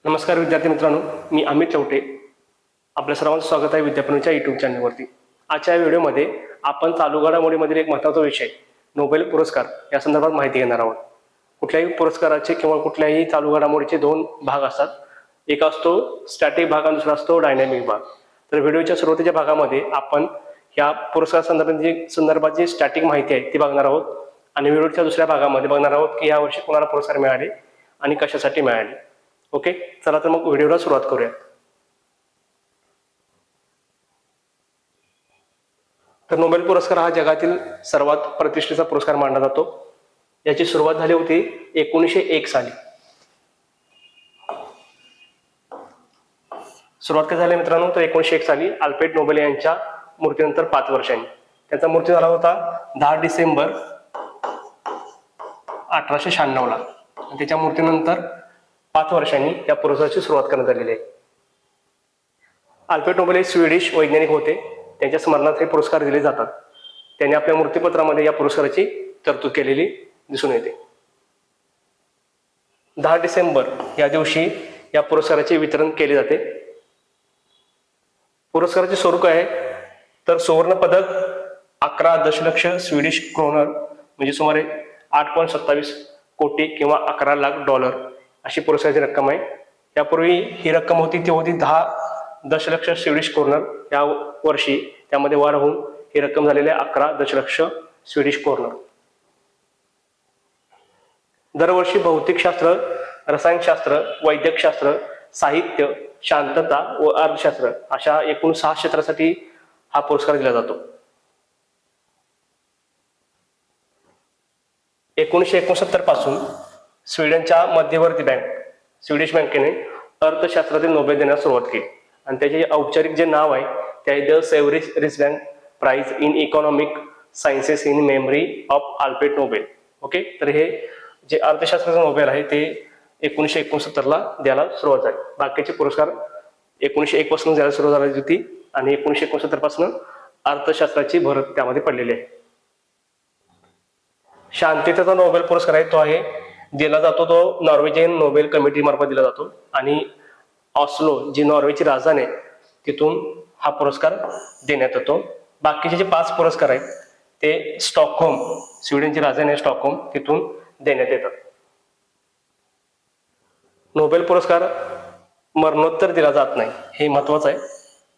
नमस्कार विद्यार्थी मित्रांनो, मी अमित चौटे. आपल्या सर्वांचं स्वागत आहे विद्यापीठाच्या यूट्यूब चॅनलवरती. आजच्या व्हिडिओमध्ये आपण चालू घडामोडीमधील एक महत्त्वाचा विषय नोबेल पुरस्कार या संदर्भात माहिती घेणार आहोत. कुठल्याही पुरस्काराचे किंवा कुठल्याही चालू घडामोडीचे दोन भाग असतात. एक असतो स्टॅटिक भाग आणि दुसरा असतो डायनॅमिक भाग. तर व्हिडिओच्या सुरुवातीच्या भागामध्ये आपण या पुरस्कार संदर्भात जी स्टॅटिक माहिती आहे ती बघणार आहोत आणि व्हिडिओच्या दुसऱ्या भागामध्ये बघणार आहोत की यावर्षी कोणाला पुरस्कार मिळाले आणि कशासाठी मिळाले. ओके, चला तर मग व्हिडिओला सुरुवात करूया. तर नोबेल पुरस्कार हा जगातील सर्वात प्रतिष्ठेचा पुरस्कार मानला जातो. याची सुरुवात झाली होती 1901 साली. सुरुवात कधी झाली मित्रांनो, तर 1901 साली अल्फ्रेड नोबेल यांच्या मृत्यूनंतर 5 वर्षांनी. त्यांचा मृत्यू झाला होता 10 डिसेंबर 1896 ला. त्याच्या मृत्यूनंतर 5 वर्षांनी या पुरस्काराची सुरुवात करण्यात आलेली आहे. अल्फ्रेड नोबेल हे स्वीडिश वैज्ञानिक होते. त्यांच्या स्मरणार्थ हे पुरस्कार दिले जातात. त्यांनी आपल्या मृत्यूपत्रामध्ये या पुरस्काराची तरतूद केलेली दिसून येते. 10 डिसेंबर या दिवशी या पुरस्काराचे वितरण केले जाते. पुरस्काराचे स्वरूप आहे तर सुवर्ण पदक 11 दशलक्ष स्वीडिश क्रोनर म्हणजे सुमारे 8.27 कोटी किंवा 11 लाख डॉलर अशी पुरस्काराची रक्कम आहे. यापूर्वी ही रक्कम होती ती होती 10 दशलक्ष स्वीडिश क्रोनर. या वर्षी त्यामध्ये वाढ होऊन ही रक्कम झालेली आहे 11 दशलक्ष स्वीडिश क्रोनर. दरवर्षी भौतिकशास्त्र, रसायनशास्त्र, वैद्यकशास्त्र, साहित्य, शांतता व अर्थशास्त्र अशा एकूण 6 क्षेत्रासाठी हा पुरस्कार दिला जातो. 1969 पासून स्वीडनच्या मध्यवर्ती बँक स्वीडिश बँकेने अर्थशास्त्रातील नोबेल देण्यास सुरुवात केली आणि त्याचे औपचारिक जे नाव आहे ते आहे the Sveriges Riksbank prize in economic sciences in memory of Alfred Nobel. Okay, तर हे जे अर्थशास्त्राचं नोबेल आहे ते 1969 ला द्यायला सुरुवात झाली. बाकीचे पुरस्कार 1901 पासून द्यायला सुरुवात झाली होती आणि 1969 पासून अर्थशास्त्राची भर त्यामध्ये पडलेली आहे. शांततेचा नोबेल पुरस्कार आहे तो आहे दिला जातो तो नॉर्वेजियन नोबेल कमिटी मार्फत दिला जातो आणि ऑस्लो जी नॉर्वेची राजधानी आहे तिथून हा पुरस्कार देण्यात येतो. बाकीचे जे 5 पुरस्कार आहेत ते स्टॉकहोम, स्वीडनची राजधानी आहे स्टॉकहोम, तिथून देण्यात येतात. नोबेल पुरस्कार मरणोत्तर दिला जात नाही, हे महत्वाचं आहे.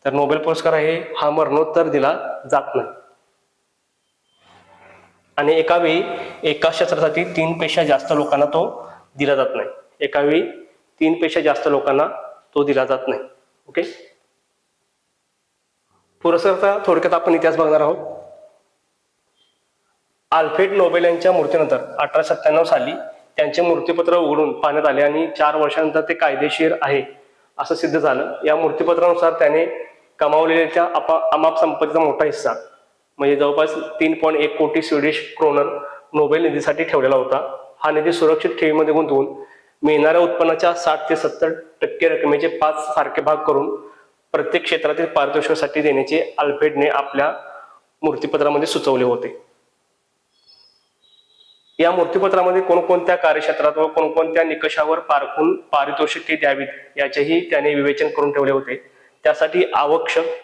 तर नोबेल पुरस्कार आहे हा मरणोत्तर दिला जात नाही आणि एकावेळी एका क्षेत्रासाठी 3 पेक्षा जास्त लोकांना तो दिला जात नाही. एकावेळी 3 पेक्षा जास्त लोकांना तो दिला जात नाही. ओके, पुरस्काराचा थोडक्यात आपण इतिहास बघणार आहोत. अल्फ्रेड नोबेल यांच्या मृत्यूनंतर 1897 साली त्यांचे मृत्यूपत्र उघडून पाहण्यात आले आणि 4 वर्षानंतर ते कायदेशीर आहे असं सिद्ध झालं. या मृत्यूपत्रानुसार त्याने कमावलेल्या अमाप संपत्तीचा मोठा हिस्सा म्हणजे जवळपास 3.1 कोटी स्वीडिश क्रोनर नोबेल निधीसाठी ठेवलेला होता. हा निधी सुरक्षित ठेवीमध्ये गुंतवून मिळणाऱ्या उत्पन्नाच्या 60 ते 70% रकमेचे 5 सारखे भाग करून प्रत्येक क्षेत्रातील पारितोषिकासाठी देण्याचे अल्फ्रेडने आपल्या मृत्यूपत्रामध्ये सुचवले होते. या मृत्यूपत्रामध्ये कोणकोणत्या कार्यक्षेत्रात व कोणकोणत्या निकषावर पारखून पारितोषिके द्यावीत याचेही त्याने विवेचन करून ठेवले होते. त्यासाठी आवश्यक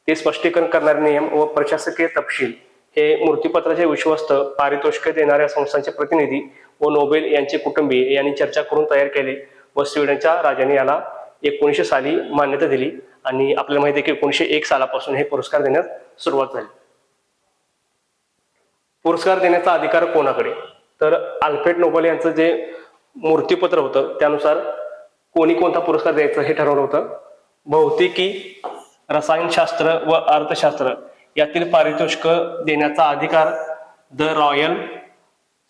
ते स्पष्टीकरण करणारे नियम व प्रशासकीय तपशील हे मृत्यूपत्राचे विश्वस्त पारितोषिके देणाऱ्या संस्थांचे प्रतिनिधी व नोबेल यांचे कुटुंबीय यांनी चर्चा करून तयार केले व स्वीडनच्या राजाने याला 1900 साली मान्यता दिली आणि आपल्याला माहिती आहे की 1901 सालापासून हे पुरस्कार देण्यास सुरुवात झाली. पुरस्कार देण्याचा अधिकार कोणाकडे, तर अल्फ्रेड नोबेल यांचं जे मृत्यूपत्र होतं त्यानुसार कोणी कोणता पुरस्कार द्यायचं हे ठरवलं होतं. भौतिकी, रसायनशास्त्र व अर्थशास्त्र यातील पारितोषिक देण्याचा अधिकार the royal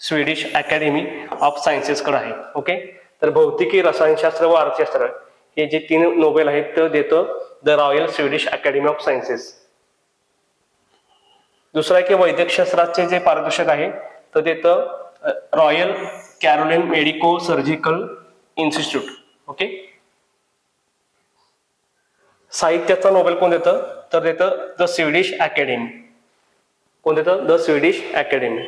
Swedish academy of sciences कडे आहे. ओके, तर भौतिकी, रसायनशास्त्र व अर्थशास्त्र हे जे 3 नोबेल आहेत ते देतं the royal Swedish academy of sciences. दुसरा आहे की वैद्यकशास्त्राचे जे पारितोषिक आहे तर देतं royal Caroline medico surgical institute. Okay, साहित्याचा नोबेल कोण देतं तर देतं द स्वीडिश अकॅडमी. कोण देतं? The Swedish academy.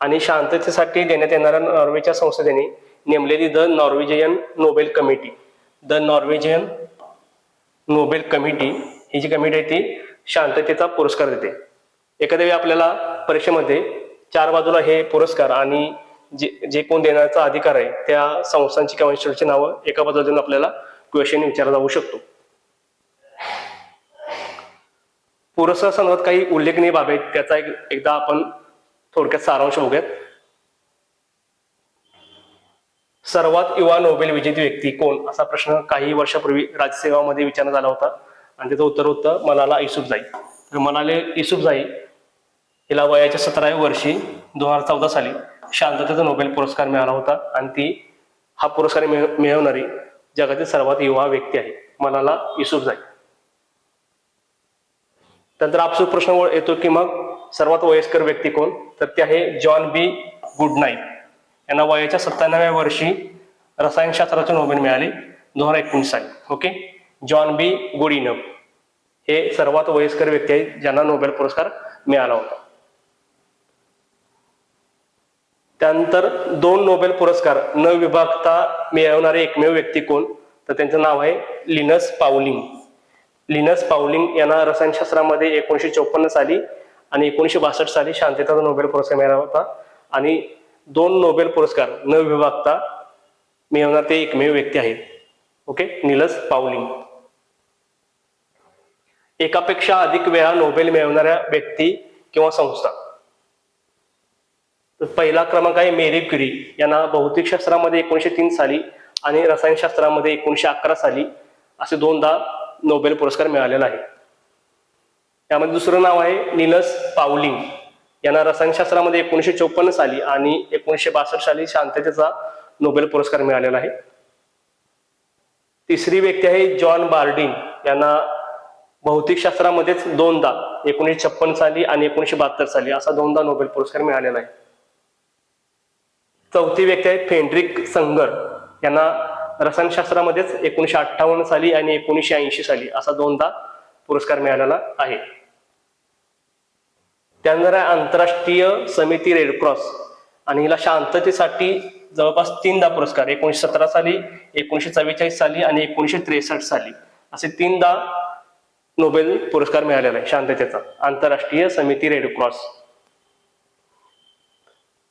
आणि शांततेसाठी देण्यात येणाऱ्या नॉर्वेच्या संसदेने नेमलेली the Norwegian Nobel committee the Norwegian Nobel committee ही जी कमिटी आहे ती शांततेचा पुरस्कार देते. एखाद्या वेळी आपल्याला परीक्षेमध्ये चार बाजूला हे पुरस्कार आणि जे जे कोण देण्याचा अधिकार आहे त्या संस्थांची किंवा इन्स्टिट्यूटची नावं एका बाजूला देऊन आपल्याला क्वेश्चन विचारला जाऊ शकतो. पुरस्कार संदर्भात काही उल्लेखनीय बाबी आहेत, त्याचा एकदा आपण थोडक्यात सारांश बघूयात. सर्वात युवा नोबेल विजेती व्यक्ती कोण असा प्रश्न काही वर्षापूर्वी राज्यसेवामध्ये विचारण्यात आला होता आणि त्याचं उत्तर होतं मलाला युसुफजाई. तर मलाला युसुफजाई हिला वयाच्या 17व्या वर्षी 2014 साली शांततेचा नोबेल पुरस्कार मिळाला होता आणि ती हा पुरस्कार मिळवणारी जगातील सर्वात युवा व्यक्ती आहे, मलाला युसुफजाई. त्यानंतर आपसूक प्रश्न येतो की मग सर्वात वयस्कर व्यक्ती कोण, तर ते आहे जॉन बी गुडनाईट. यांना वयाच्या 97व्या वर्षी रसायनशास्त्राचे नोबेल मिळाले 2019 साली. ओके, जॉन बी गुडइनफ हे सर्वात वयस्कर व्यक्ती आहेत ज्यांना नोबेल पुरस्कार मिळाला होता. त्यानंतर 2 नोबेल पुरस्कार न विभागता मिळवणारे एकमेव व्यक्ती कोण, तर त्यांचं नाव आहे लिनस पाउलिंग. लिनस पाउलिंग यांना रसायनशास्त्रामध्ये 1954 साली आणि 1962 साली शांततेचा नोबेल पुरस्कार मिळाला होता आणि 2 नोबेल पुरस्कार न विभागता मिळवणारे ते एकमेव व्यक्ती आहेत. Okay, Linus Pauling. एकापेक्षा अधिक वेळा नोबेल मिळवणाऱ्या व्यक्ती किंवा संस्था, तर पहिला क्रमांक आहे मेरी क्युरी. यांना भौतिकशास्त्रामध्ये 1903 साली आणि रसायनशास्त्रामध्ये 1911 साली असे 2दा नोबेल पुरस्कार मिळालेला आहे. त्यामध्ये दुसरं नाव आहे लिनस पाउलिंग. यांना रसायनशास्त्रामध्ये 1954 साली आणि 1962 साली शांततेचा नोबेल पुरस्कार मिळालेला आहे. तिसरी व्यक्ती आहे जॉन बार्डिन. यांना भौतिकशास्त्रामध्येच 2दा 1956 साली आणि 1972 साली असा 2दा नोबेल पुरस्कार मिळालेला आहे. चौथी व्यक्ती आहे फ्रेडरिक संगर. यांना रसायनशास्त्रामध्येच 1958 साली आणि 1980 साली असा 2दा पुरस्कार मिळालेला आहे. त्यानंतर आंतरराष्ट्रीय समिती रेड क्रॉस आणि हिला शांततेसाठी जवळपास 3दा पुरस्कार 1917 साली, 1944 साली आणि 1963 साली असे 3दा नोबेल पुरस्कार मिळालेला आहे शांततेचा, आंतरराष्ट्रीय समिती रेड क्रॉस.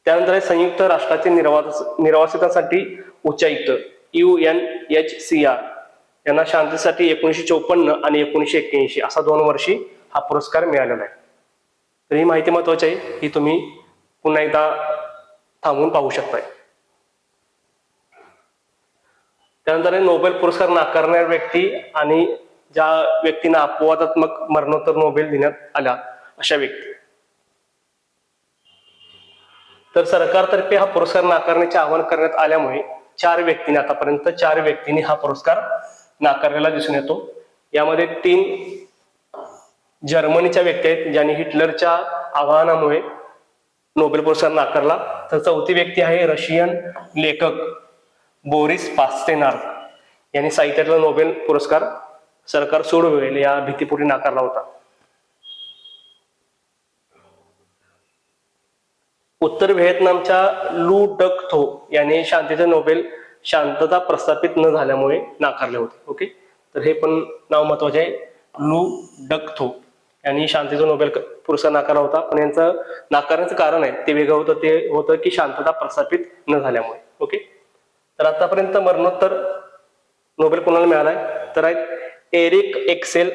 त्यानंतर संयुक्त राष्ट्राचे निर्वासितांसाठी उच्चायुक्त UNHCR यांना शांततेसाठी 1954 आणि 1981 असा 2 वर्षी हा पुरस्कार मिळालेला आहे. तर ही माहिती महत्वाची आहे, ही तुम्ही पुन्हा एकदा थांबवून पाहू शकताय. त्यानंतर नोबेल पुरस्कार नाकारणाऱ्या व्यक्ती आणि ज्या व्यक्तींना अपवादात्मक मरणोत्तर नोबेल देण्यात आला अशा व्यक्ती. तर सरकारतर्फे हा पुरस्कार नाकारण्याचे आवाहन करण्यात आल्यामुळे 4 व्यक्तींनी आतापर्यंत 4 व्यक्तींनी हा पुरस्कार नाकारलेला दिसून येतो. यामध्ये 3 जर्मनीच्या व्यक्ती आहेत ज्यांनी हिटलरच्या आवाहनामुळे नोबेल पुरस्कार नाकारला. तर चौथी व्यक्ती आहे रशियन लेखक बोरिस पास्तेनार. यांनी साहित्यातला नोबेल पुरस्कार सरकार सोडवेल या भीतीपोटी नाकारला होता. उत्तर व्हिएतनामच्या लू डक थो यांनी शांततेचे नोबेल शांतता प्रस्थापित न झाल्यामुळे नाकारले होते. ओके, तर हे पण नाव महत्वाचे आहे. लू डक थो यांनी शांततेचा नोबेल पुरस्कार नाकारला होता, पण यांचं नाकारण्याचं कारण आहे ते वेगळं होतं. ते होतं की शांतता प्रस्थापित न झाल्यामुळे. ओके, तर आतापर्यंत मरणोत्तर नोबेल कोणाला मिळालाय, तर आहेत एरिक एक्सेल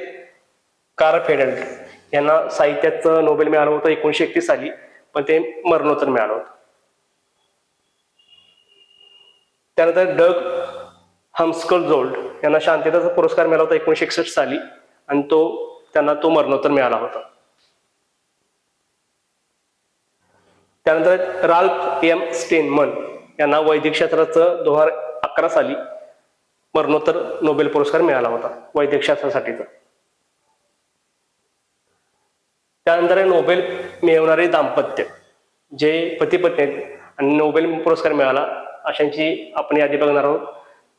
कारफेडेल्ट यांना साहित्याचं नोबेल मिळालं होतं 1931 साली, पण ते मरणोत्तर मिळालं होतं. त्यानंतर डग हमस्कलजोल्ड यांना शांततेचा पुरस्कार मिळाला होता 1961 साली आणि त्यांना तो मरणोत्तर मिळाला होता. त्यानंतर राल्फ एम स्टेनमन यांना वैद्यकशास्त्राचं 2011 साली मरणोत्तर नोबेल पुरस्कार मिळाला होता वैद्यकशास्त्रासाठीचा. त्यानंतर नोबेल मिळवणारे दाम्पत्य जे पती पत्नी आहेत आणि नोबेल पुरस्कार मिळाला अशांची आपण यादी बघणार आहोत.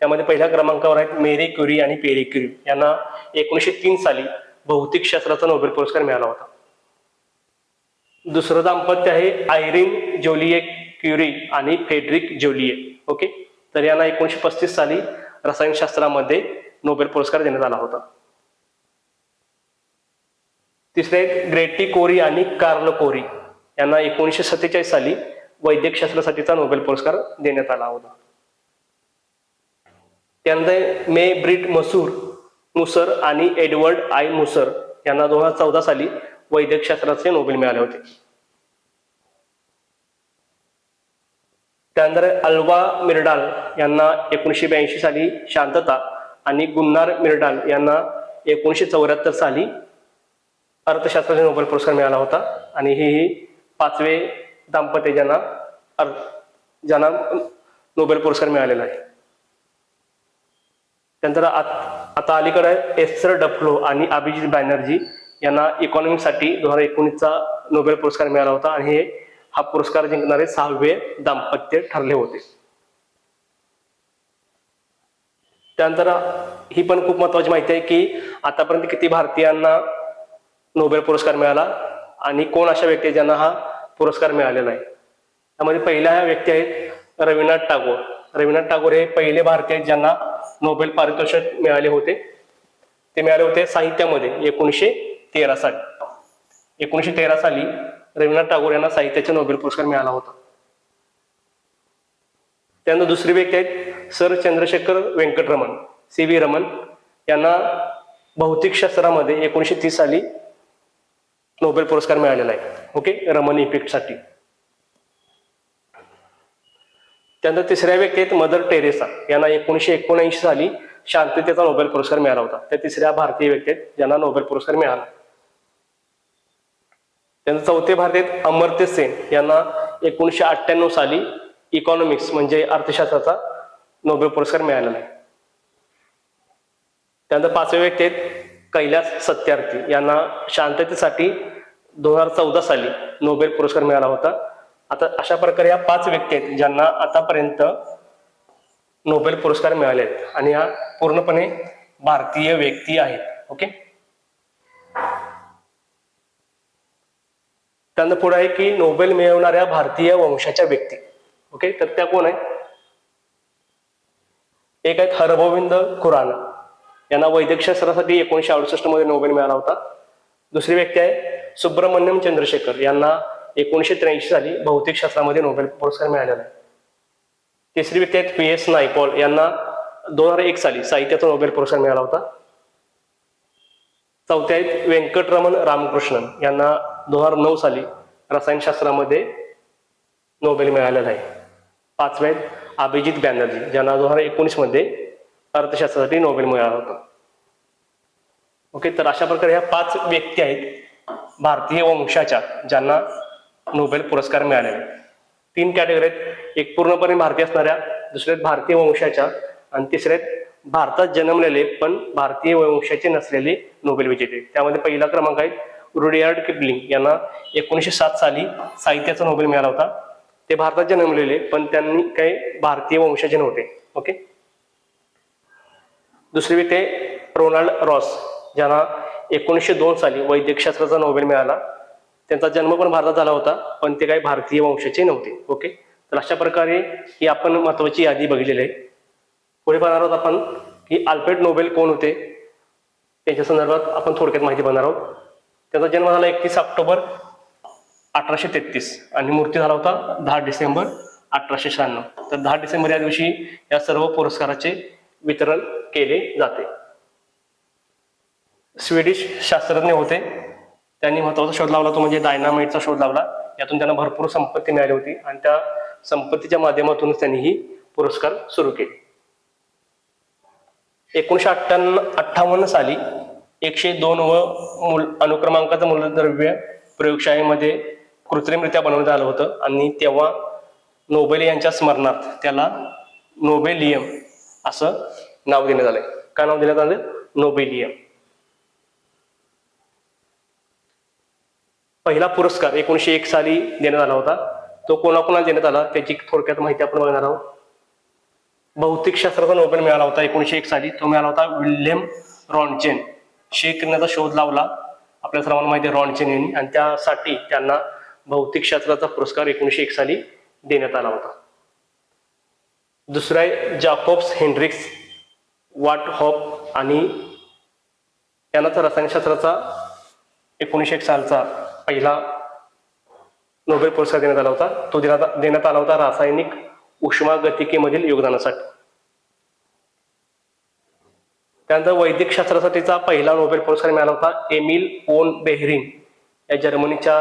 त्यामध्ये पहिल्या क्रमांकावर आहेत मेरी क्युरी आणि पेरी क्युरी. यांना 1903 साली भौतिकशास्त्राचा नोबेल पुरस्कार मिळाला होता. दुसरं दाम्पत्य आहे आयरिन जोलिये क्युरी आणि फेडरिक जोलिये. ओके, तर यांना 1935 साली रसायनशास्त्रामध्ये नोबेल पुरस्कार देण्यात आला होता. तिसरे ग्रेटी कोरी आणि कार्ल कोरी यांना 1947 साली वैद्यकशास्त्रासाठीचा नोबेल पुरस्कार देण्यात आला होता. त्यानंतर मे ब्रिट मुसर आणि एडवर्ड आय मुसर यांना 2014 साली वैद्यकशास्त्राचे नोबेल मिळाले होते. त्यानंतर अल्वा मिर्डाल यांना 1982 साली शांतता आणि गुन्नार मिर्डाल यांना 1974 साली अर्थशास्त्राचा नोबेल पुरस्कार मिळाला होता. आणि हे 5वे दाम्पत्य ज्यांना नोबेल पुरस्कार मिळालेला आहे. त्यानंतर आता अलीकडे एस्थर डफ्लो आणि अभिजित बॅनर्जी यांना इकॉनॉमिक्ससाठी 2019चा नोबेल पुरस्कार मिळाला होता आणि हा पुरस्कार जिंकणारे 6वे दाम्पत्य ठरले होते. त्यानंतर ही पण खूप महत्वाची माहिती आहे की आतापर्यंत किती भारतीयांना नोबेल पुरस्कार मिळाला आणि कोण अशा व्यक्ती ज्यांना हा पुरस्कार मिळालेला आहे. त्यामध्ये पहिल्या ह्या व्यक्ती आहेत रवींद्रनाथ टागोर. रवींद्रनाथ टागोर हे पहिले भारतीय आहेत ज्यांना नोबेल पारितोषिक मिळाले होते. ते मिळाले होते साहित्यामध्ये 1913 साली. 1913 साली रवींद्रनाथ टागोर यांना साहित्याचा नोबेल पुरस्कार मिळाला होता. त्यानंतर दुसरी व्यक्ती आहेत सर चंद्रशेखर वेंकटरमण CV रमन यांना भौतिकशास्त्रामध्ये 1930 साली नोबेल पुरस्कार मिळालेला आहे. ओके, रमन इफेक्टसाठी. त्यानंतर तिसऱ्या व्यक्ती आहेत मदर टेरेसा यांना 1979 साली शांततेचा नोबेल पुरस्कार मिळाला होता. त्या तिसऱ्या भारतीय व्यक्ती आहेत ज्यांना नोबेल पुरस्कार मिळाला. त्यानंतर चौथे भारतीय आहेत अमर्त्य सेन यांना 1998 साली इकॉनॉमिक्स म्हणजे अर्थशास्त्राचा नोबेल पुरस्कार मिळालेला आहे. त्यानंतर 5वे व्यक्ती आहेत कैलास सत्यार्थी यांना शांततेसाठी 2014 साली नोबेल पुरस्कार मिळाला होता. आता अशा प्रकारे या 5 व्यक्ती आहेत ज्यांना आतापर्यंत नोबेल पुरस्कार मिळाले आहेत आणि या पूर्णपणे भारतीय व्यक्ती आहेत. ओके, त्यानंतर पुढे आहे की नोबेल मिळवणाऱ्या भारतीय वंशाच्या व्यक्ती. ओके, तर त्या कोण आहेत? एक आहेत हरगोविंद खुराना यांना वैद्यकशास्त्रासाठी 1968 मध्ये नोबेल मिळाला होता. दुसरी व्यक्ती आहे सुब्रमण्यम चंद्रशेखर यांना 1983 साली भौतिकशास्त्रामध्ये नोबेल पुरस्कार मिळालेला आहे. तिसरी व्यक्ती आहेत PS नायपॉल यांना 2001 साली साहित्याचा नोबेल पुरस्कार मिळाला होता. चौथे आहेत व्यंकटरमण रामकृष्णन यांना 2009 साली रसायनशास्त्रामध्ये नोबेल मिळालेला आहे. पाचवे आहेत अभिजित बॅनर्जी ज्यांना 2019 मध्ये अर्थशास्त्रासाठी नोबेल मिळाला होता. ओके, तर अशा प्रकारे ह्या 5 व्यक्ती आहेत भारतीय वंशाच्या ज्यांना नोबेल पुरस्कार मिळालेले. 3 कॅटेगरी आहेत, एक पूर्णपणे भारतीय असणाऱ्या, दुसरे भारतीय वंशाच्या आणि तिसरे भारतात जन्मलेले पण भारतीय वंशाचे नसलेले नोबेल विजेते. त्यामध्ये पहिला क्रमांक आहे रुडियार्ड किपलिंग यांना 1907 साली साहित्याचा नोबेल मिळाला होता. ते भारतात जन्मलेले पण त्यांनी काही भारतीय वंशाचे नव्हते. ओके, दुसरी व्यक्ती रोनाल्ड रॉस ज्यांना 1902 साली वैद्यकशास्त्राचा नोबेल मिळाला. त्यांचा जन्म पण भारतात झाला होता पण ते काही भारतीय वंशाचे नव्हते. ओके, तर अशा प्रकारे ही आपण महत्वाची यादी बघितलेली आहे. पुढे पाहणार आहोत आपण की अल्फ्रेड नोबेल कोण होते त्यांच्या संदर्भात आपण थोडक्यात माहिती पाहणार आहोत. त्यांचा जन्म झाला 31 ऑक्टोबर 1833 आणि मृत्यू झाला होता 10 डिसेंबर 1896. तर 10 डिसेंबर या दिवशी या सर्व पुरस्काराचे वितरण केले जाते. स्वीडिश शास्त्रज्ञ होते. त्यांनी महत्वाचा शोध लावला तो म्हणजे डायनामाइटचा शोध लावला. यातून त्यांना भरपूर संपत्ती मिळाली होती आणि त्या संपत्तीच्या माध्यमातूनच त्यांनी ही पुरस्कार सुरू केले. 1958 साली 102 व अनुक्रमांकाचं मूलद्रव्य प्रयोगशाळेमध्ये कृत्रिमरित्या बनवण्यात आलं होतं आणि तेव्हा नोबेल यांच्या स्मरणार्थ त्याला नोबेलियम असं नाव देण्यात आलंय. काय नाव देण्यात आलं? नोबेलियम. पहिला पुरस्कार 1901 साली देण्यात आला होता. तो कोणाकोणाला देण्यात आला त्याची थोडक्यात माहिती आपण बघणार आहोत. भौतिकशास्त्राचा नोबेल मिळाला होता 1901 साली. तो मिळाला होता विल्यम रॉन्चेन. क्षय किरणाचा शोध लावला आपल्या सर्वांना माहिती आहे रॉन्चेन यांनी आणि त्यासाठी त्यांना भौतिकशास्त्राचा पुरस्कार 1901 साली देण्यात आला होता. दुसरा आहे जॅकोब्स हेन्ड्रिक्स वाट हॉप आणि त्यांना तर रसायनशास्त्राचा 1901 सालचा पहिला नोबेल पुरस्कार देण्यात आला होता. तो देण्यात आला होता रासायनिक उष्मागतिकीमधील योगदानासाठी. त्यानंतर वैद्यक शास्त्रासाठीचा पहिला नोबेल पुरस्कार मिळाला होता एमिल फोन बेहरिंग या जर्मनीच्या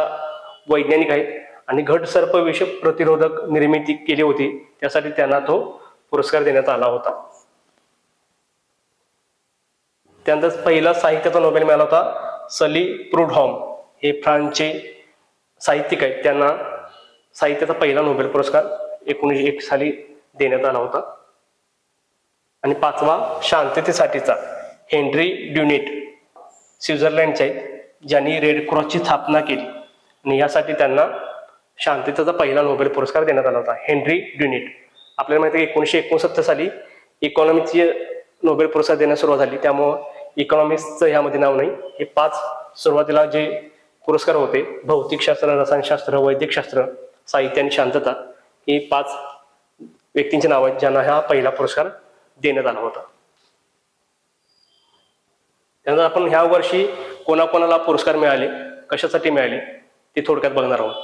वैज्ञानिक आहेत आणि घटसर्प विष प्रतिरोधक निर्मिती केली होती, त्यासाठी त्यांना तो पुरस्कार देण्यात आला होता. त्यानंतर पहिला साहित्याचा नोबेल मिळाला होता सली प्रूडहॉम, हे फ्रान्सचे साहित्यिक आहेत, त्यांना साहित्याचा पहिला नोबेल पुरस्कार 1901 साली देण्यात आला होता. आणि पाचवा शांततेसाठीचा हेनरी ड्युनेट, स्वित्झर्लंडचे आहेत, ज्यांनी रेड क्रॉसची स्थापना केली आणि यासाठी त्यांना शांततेचा पहिला नोबेल पुरस्कार देण्यात आला होता. हेनरी ड्युनेट. आपल्याला माहिती आहे 1969 साली इकॉनॉमिक्सचे नोबेल पुरस्कार देण्यास सुरुवात झाली, त्यामुळं इकॉनॉमिक्सचं ह्यामध्ये नाव नाही. हे 5 सुरुवातीला जे पुरस्कार होते, भौतिकशास्त्र, रसायनशास्त्र, वैद्यकशास्त्र, साहित्य आणि शांतता, ही 5 व्यक्तींची नाव आहेत ज्यांना हा पहिला पुरस्कार देण्यात आला होता. त्यानंतर आपण ह्या वर्षी कोणाकोणाला पुरस्कार मिळाले, कशासाठी मिळाले ते थोडक्यात बघणार आहोत.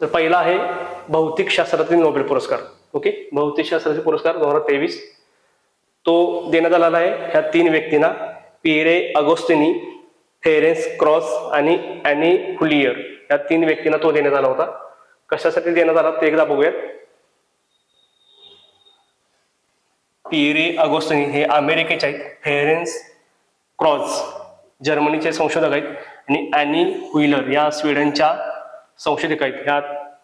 तर पहिला आहे भौतिकशास्त्रातील नोबेल पुरस्कार. ओके, भौतिकशास्त्राचे पुरस्कार 2023 तो देण्यात आलेला आहे ह्या 3 व्यक्तींना, पिएरे अगोस्टिनी, फेरेन्स क्रॉस आणि ॲनी हुलियर या 3 व्यक्तींना तो देण्यात आला होता. कशासाठी देण्यात आला ते एकदा बघूयात. पिएरे अगोस्टिनी हे अमेरिकेचे आहेत, फेरेन्स क्रॉस जर्मनीचे संशोधक आहेत आणि ॲनी हुइलर या स्वीडनच्या संशोधक आहेत. ह्या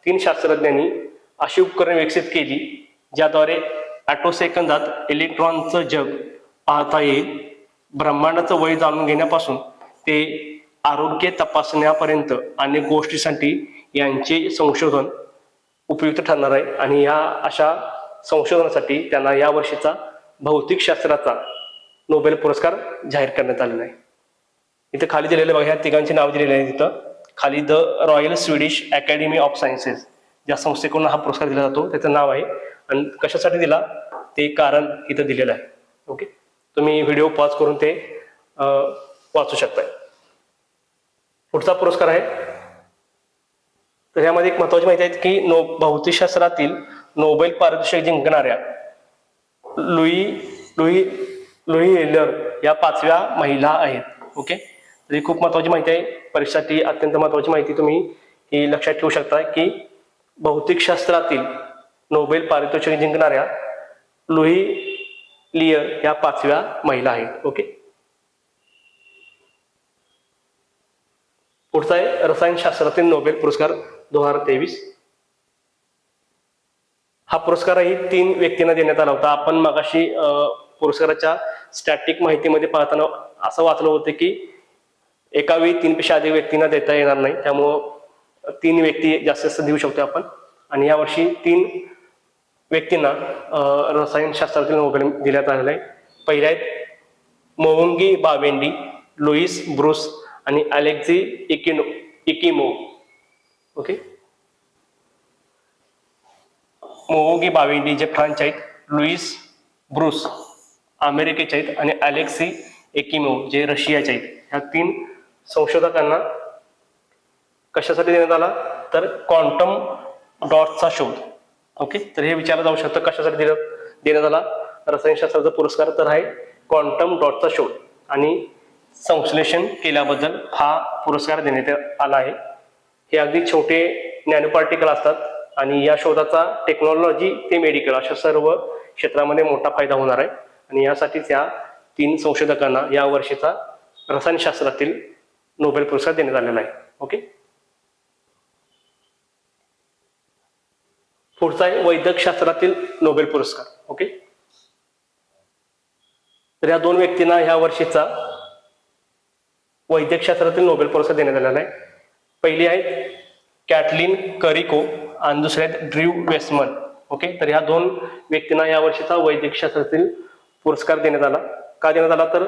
3 शास्त्रज्ञांनी अशी उपकरणे विकसित केली ज्याद्वारे ॲटोसेकंदात इलेक्ट्रॉनचं जग पाहता येईल. ब्रह्मांडाचं वय जाणून घेण्यापासून ते आरोग्य तपासण्यापर्यंत अनेक गोष्टींसाठी यांचे संशोधन उपयुक्त ठरणार आहे आणि या अशा संशोधनासाठी त्यांना या वर्षीचा भौतिकशास्त्राचा नोबेल पुरस्कार जाहीर करण्यात आलेला आहे. इथं खाली दिलेलं बघा, ह्या तिघांची नाव दिलेली आहे. तिथं खाली the royal Swedish academy of sciences ज्या संस्थेकडून हा पुरस्कार दिला जातो त्याचं नाव आहे आणि कशासाठी दिला ते कारण इथं दिलेलं आहे. ओके, तुम्ही व्हिडिओ पॉज करून ते वाचू शकताय. पुढचा पुरस्कार आहे, तर ह्यामध्ये एक महत्वाची माहिती आहे की भौतिकशास्त्रातील नोबेल पारितोषिक जिंकणाऱ्या लुई एलर या 5व्या महिला आहेत. ओके, तर ही खूप महत्वाची माहिती आहे, परीक्षेसाठी अत्यंत महत्वाची माहिती. तुम्ही ही लक्षात ठेवू शकता की भौतिकशास्त्रातील नोबेल पारितोषिक जिंकणाऱ्या लुई लियर या 5व्या महिला आहेत. ओके, पुढचा आहे रसायनशास्त्रातील नोबेल पुरस्कार 2023. हा पुरस्कारही 3 व्यक्तींना देण्यात आला होता. आपण मगाशी पुरस्काराच्या स्टॅटिक माहितीमध्ये पाहताना असं वाचलं होतं की एका वेळी 3 पेक्षा अधिक व्यक्तींना देता येणार नाही, त्यामुळं 3 व्यक्ती जास्त देऊ शकतो आपण. आणि यावर्षी 3 व्यक्तींना रसायनशास्त्रातील नोबेल देण्यात आलेला आहे. पहिले आहेत मोवंगी बावेंडी, लुईस ब्रूस आणि अलेक्झी इकिमो. ओके, मोवोगी बावेंडी जे फ्रान्सचे आहेत, लुईस ब्रूस अमेरिकेचे आहेत आणि अलेक्सी एकिमो जे रशियाचे आहेत. ह्या 3 संशोधकांना कशासाठी देण्यात आला तर क्वांटम डॉट्सचा शोध. ओके, तर हे विचारलं जाऊ शकतं कशासाठी देण्यात आला रसायनशास्त्राचा पुरस्कार, तर आहे क्वांटम डॉटचा शोध आणि संश्लेषण केल्याबद्दल हा पुरस्कार देण्यात आला आहे. हे अगदी छोटे नॅनो पार्टिकल असतात आणि या शोधाचा टेक्नॉलॉजी ते मेडिकल अशा सर्व क्षेत्रामध्ये मोठा फायदा होणार आहे आणि यासाठीच या 3 संशोधकांना या वर्षीचा रसायनशास्त्रातील नोबेल पुरस्कार देण्यात आलेला आहे. ओके, पुढचा आहे वैद्यकशास्त्रातील नोबेल पुरस्कार. ओके, तर या 2 व्यक्तींना ह्या वर्षीचा वैद्यकशास्त्रातील नोबेल पुरस्कार देण्यात आलेला आहे. पहिली आहेत कॅटलिन करिको आणि दुसरे आहेत ड्र्यू वेस्मन. ओके, तर ह्या 2 व्यक्तींना या वर्षीचा वैद्यकशास्त्रातील पुरस्कार देण्यात आला. का देण्यात आला तर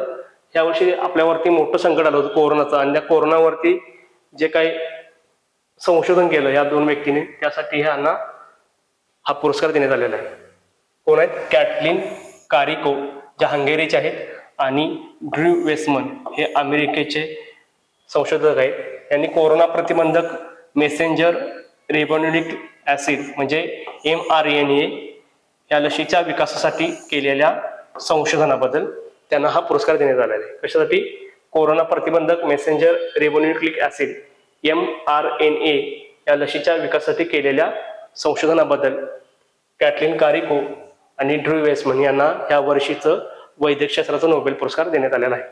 ह्या वर्षी आपल्यावरती मोठं संकट आलं होतं कोरोनाचं, आणि त्या कोरोनावरती जे काही संशोधन केलं या 2 व्यक्तींनी त्यासाठी ह्यांना हा पुरस्कार देण्यात आलेला आहे. कोण आहेत? कॅटलिन कारिको ज्या हंगेरीचे आहेत आणि ड्र्यू वेसमन हे अमेरिकेचे संशोधक आहेत. यांनी कोरोना प्रतिबंधक मेसेंजर रिबोन्युक्लिक ऍसिड म्हणजे mRNA या लशीच्या विकासासाठी केलेल्या संशोधनाबद्दल त्यांना हा पुरस्कार देण्यात आलेला आहे. कशासाठी? कोरोना प्रतिबंधक मेसेंजर रिबोन्युक्लिक ऍसिड mRNA या लशीच्या विकासासाठी केलेल्या संशोधनाबद्दल कॅटलीन कारिको आणि ड्र्यू वेसमन यांना या वर्षीचं वैद्यकशास्त्राचा नोबेल पुरस्कार देण्यात आलेला आहे.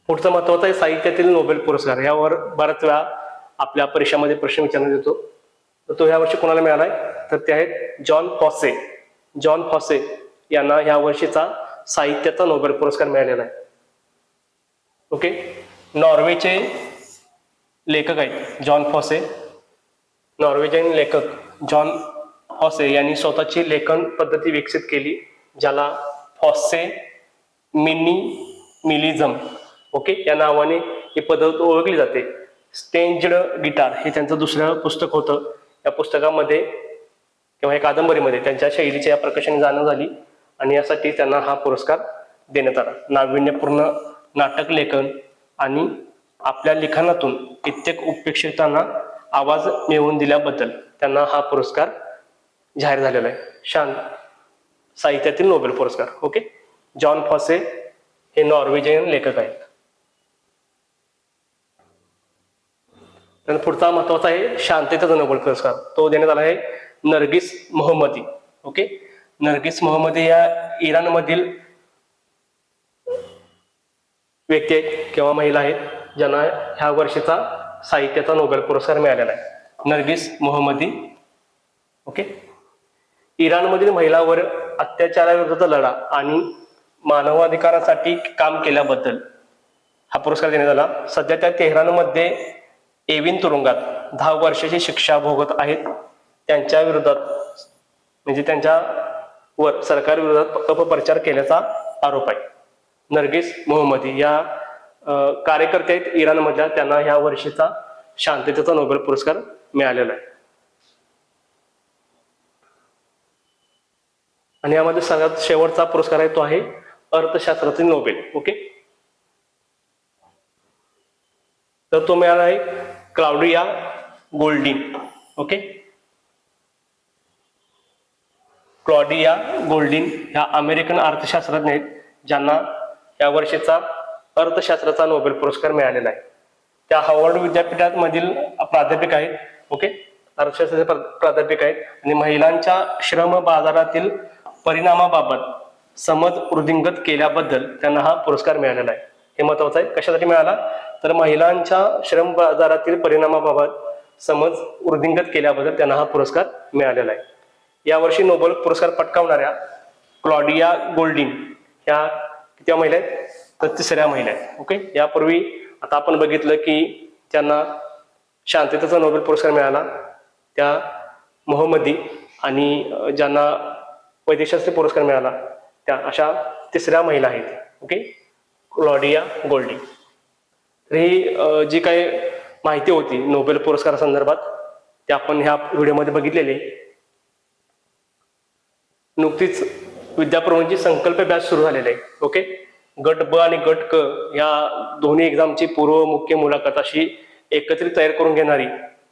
पुढचा महत्वाचा आहे साहित्यातील नोबेल पुरस्कार. यावर बऱ्याच वेळा आपल्या परीक्षामध्ये प्रश्न विचारण्यात येतो. तर तो यावर्षी कोणाला मिळालाय? तर ते आहेत जॉन फॉसे. जॉन फॉसे यांना या वर्षीचा साहित्याचा नोबेल पुरस्कार मिळालेला आहे. ओके. नॉर्वेचे लेखक आहेत जॉन फॉसे. नॉर्वेजियन लेखक जॉन फॉसे यांनी स्वतःची लेखन पद्धती विकसित केली ज्याला फॉसे मिनिमिलिझम ओके या नावाने ही पद्धत ओळखली जाते. स्टेंज्ड गिटार हे त्यांचं दुसरं पुस्तक होतं. या पुस्तकामध्ये किंवा या कादंबरीमध्ये त्यांच्या शैलीच्या या प्रकाशाने जाणीव झाली आणि यासाठी त्यांना हा पुरस्कार देण्यात आला. नाविन्यपूर्ण नाटक लेखन आणि आपल्या लिखाणातून कित्येक उपेक्षितांना आवाज मिळवून दिल्याबद्दल त्यांना हा पुरस्कार जाहीर झालेला आहे. साहित्यातील नोबेल पुरस्कार. ओके. जॉन फॉसे हे नॉर्वेजियन लेखक आहेत. पुढचा महत्वाचा आहे शांततेचा नोबेल पुरस्कार. तो देण्यात आला आहे नर्गिस मोहम्मदी. ओके. नर्गिस मोहम्मदी या इराणमधील व्यक्ती आहेत किंवा महिला आहेत ज्यांना ह्या वर्षीचा साहित्याचा नोबेल पुरस्कार मिळालेला आहे. नर्गिस मोहम्मदी. ओके. इराणमधील महिलांवर अत्याचाराविरुद्धचा लढा आणि मानवाधिकारासाठी काम केल्याबद्दल हा पुरस्कार देण्यात आला. सध्या त्या तेहरानमध्ये एविन तुरुंगात 10 वर्षाची शिक्षा भोगत आहेत. त्यांच्या विरोधात म्हणजे त्यांच्यावर सरकार विरोधात अपप्रचार केल्याचा आरोप आहे. नर्गिस मोहम्मदी या कार्यकर्ते आहेत इराणमधल्या. त्यांना ह्या वर्षीचा शांततेचा नोबेल पुरस्कार मिळालेला आहे. आणि यामध्ये सगळ्यात शेवटचा पुरस्कार आहे तो आहे अर्थशास्त्रातील नोबेल. ओके. तर तो मिळाला आहे Claudia Goldin. Okay. Claudia Goldin ह्या अमेरिकन अर्थशास्त्रज्ञ आहेत ज्यांना या वर्षीचा अर्थशास्त्राचा नोबेल पुरस्कार मिळालेला आहे. त्या हार्वर्ड विद्यापीठामधील प्राध्यापिका आहेत. ओके. अर्थशास्त्राचे प्राध्यापिका आहेत आणि महिलांच्या श्रम बाजारातील परिणामाबाबत समज वृद्धिंगत केल्याबद्दल त्यांना हा पुरस्कार मिळालेला आहे. हे महत्वाचं आहे. कशासाठी मिळाला? तर महिलांच्या श्रम बाजारातील परिणामाबाबत समज वृद्धिंगत केल्याबद्दल त्यांना हा पुरस्कार मिळालेला आहे. यावर्षी नोबेल पुरस्कार पटकावणाऱ्या क्लॉडिया गोल्डिन ह्या किती महिला आहेत? तर 3ऱ्या महिला आहेत. ओके. यापूर्वी आता आपण बघितलं की त्यांना शांततेचा नोबेल पुरस्कार मिळाला त्या मोहम्मदी आणि ज्यांना वैद्यकशास्त्री पुरस्कार मिळाला त्या अशा 3ऱ्या महिला आहेत. ओके. Claudia Goldin. तर ही जी काही माहिती होती नोबेल पुरस्कारासंदर्भात ते आपण ह्या व्हिडिओमध्ये बघितलेली. नुकतीच विद्याप्रबोधिनीची संकल्प बॅच सुरू झालेली आहे. ओके. गट ब आणि गट क या दोन्ही एक्झामची पूर्व मुख्य मुलाखत अशी एकत्रित तयार करून घेणारी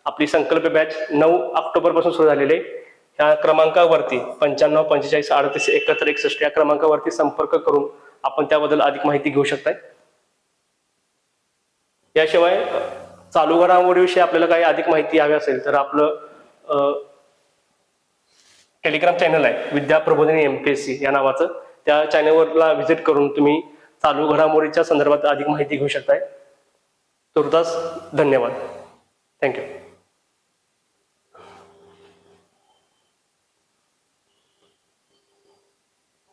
आपली संकल्प बॅच 9 ऑक्टोबर पासून सुरू झालेली आहे. या क्रमांकावरती 95 45 38 71 61 या क्रमांकावरती संपर्क करून आपण त्याबद्दल अधिक माहिती घेऊ शकताय. याशिवाय चालू घडामोडीविषयी आपल्याला काही अधिक माहिती हवी असेल तर आपलं टेलिग्राम चॅनल आहे विद्या प्रबोधिनी MPSC या नावाचं. त्या चॅनलवरला व्हिजिट करून तुम्ही चालू घडामोडीच्या संदर्भात अधिक माहिती घेऊ शकताय. तुर्तास धन्यवाद. थँक्यू.